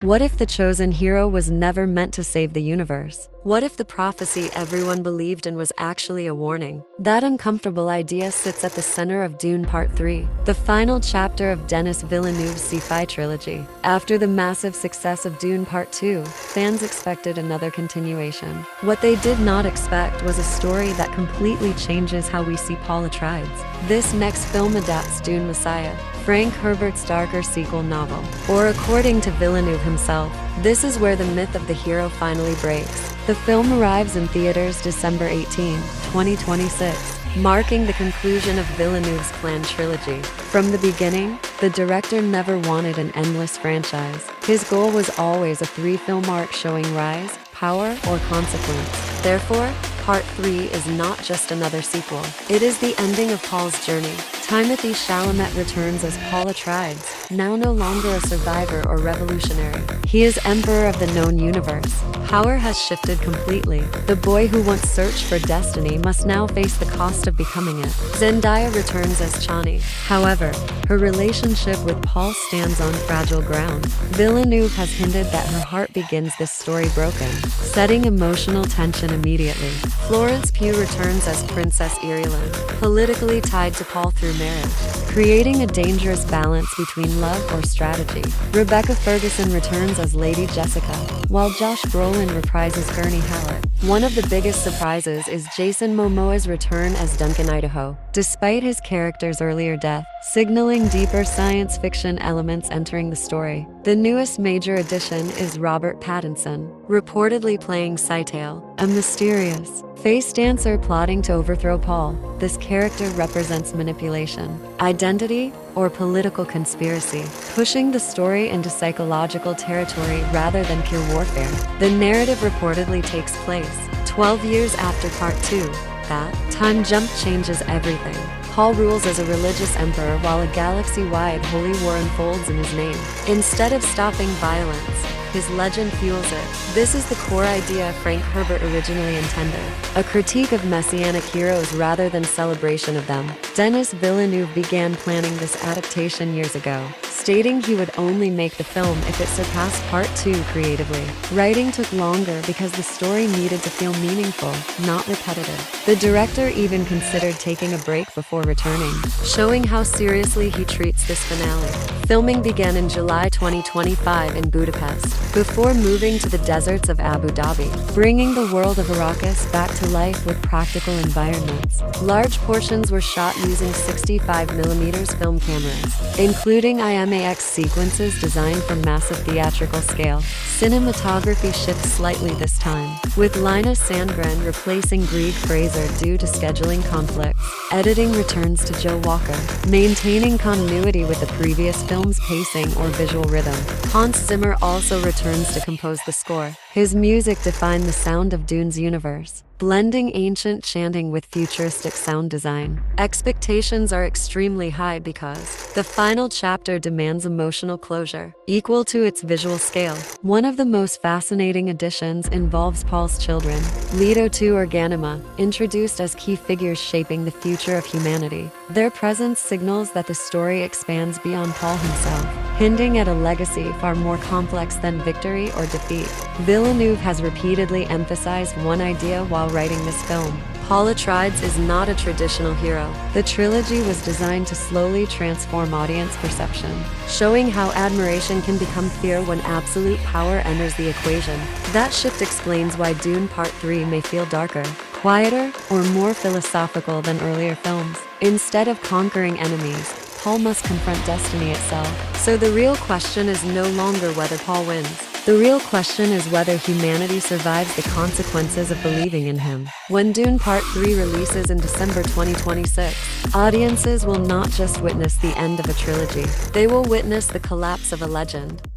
What if the chosen hero was never meant to save the universe? What if the prophecy everyone believed in was actually a warning? That uncomfortable idea sits at the center of Dune Part 3, the final chapter of Denis Villeneuve's sci-fi trilogy. After the massive success of Dune Part 2, fans expected another continuation. What they did not expect was a story that completely changes how we see Paul Atreides. This next film adapts Dune Messiah, Frank Herbert's darker sequel novel. Or according to Villeneuve himself, this is where the myth of the hero finally breaks. The film arrives in theaters December 18, 2026, marking the conclusion of Villeneuve's planned trilogy. From the beginning, the director never wanted an endless franchise. His goal was always a 3-film arc showing rise, power, or consequence. Therefore, Part 3 is not just another sequel. It is the ending of Paul's journey. Timothée Chalamet returns as Paul Atreides, now no longer a survivor or revolutionary. He is emperor of the known universe. Power has shifted completely. The boy who once searched for destiny must now face the cost of becoming it. Zendaya returns as Chani. However, her relationship with Paul stands on fragile ground. Villeneuve has hinted that her heart begins this story broken, setting emotional tension immediately. Florence Pugh returns as Princess Irulan, politically tied to Paul through marriage, creating a dangerous balance between love or strategy. Rebecca Ferguson returns as Lady Jessica, while Josh Brolin reprises Gurney Halleck. One of the biggest surprises is Jason Momoa's return as Duncan Idaho, despite his character's earlier death, signaling deeper science fiction elements entering the story. The newest major addition is Robert Pattinson, reportedly playing Scytale, a mysterious face dancer plotting to overthrow Paul. This character represents manipulation, identity, or political conspiracy, pushing the story into psychological territory rather than pure warfare. The narrative reportedly takes place 12 years after Part 2. That time jump changes everything. Paul rules as a religious emperor while a galaxy-wide holy war unfolds in his name. Instead of stopping violence, his legend fuels it. This is the core idea Frank Herbert originally intended, a critique of messianic heroes rather than celebration of them. Denis Villeneuve began planning this adaptation years ago, stating he would only make the film if it surpassed Part 2 creatively. Writing took longer because the story needed to feel meaningful, not repetitive. The director even considered taking a break before returning, showing how seriously he treats this finale. Filming began in July 2025 in Budapest, before moving to the deserts of Abu Dhabi, bringing the world of Arrakis back to life with practical environments. Large portions were shot using 65mm film cameras, including IMAX sequences designed for massive theatrical scale. Cinematography shifts slightly this time, with Lina Sandgren replacing Grieg Fraser due to scheduling conflicts. Editing returns to Joe Walker, maintaining continuity with the previous film's pacing or visual rhythm. Hans Zimmer also returns to compose the score. His music defined the sound of Dune's universe, blending ancient chanting with futuristic sound design. Expectations are extremely high because the final chapter demands emotional closure, equal to its visual scale. One of the most fascinating additions involves Paul's children, Leto II or Ganima, introduced as key figures shaping the future of humanity. Their presence signals that the story expands beyond Paul himself, hinting at a legacy far more complex than victory or defeat. Villeneuve has repeatedly emphasized one idea while writing this film. Paul Atreides is not a traditional hero. The trilogy was designed to slowly transform audience perception, showing how admiration can become fear when absolute power enters the equation. That shift explains why Dune Part 3 may feel darker, quieter, or more philosophical than earlier films. Instead of conquering enemies, Paul must confront destiny itself. So the real question is no longer whether Paul wins. The real question is whether humanity survives the consequences of believing in him. When Dune Part 3 releases in December 2026, audiences will not just witness the end of a trilogy, they will witness the collapse of a legend.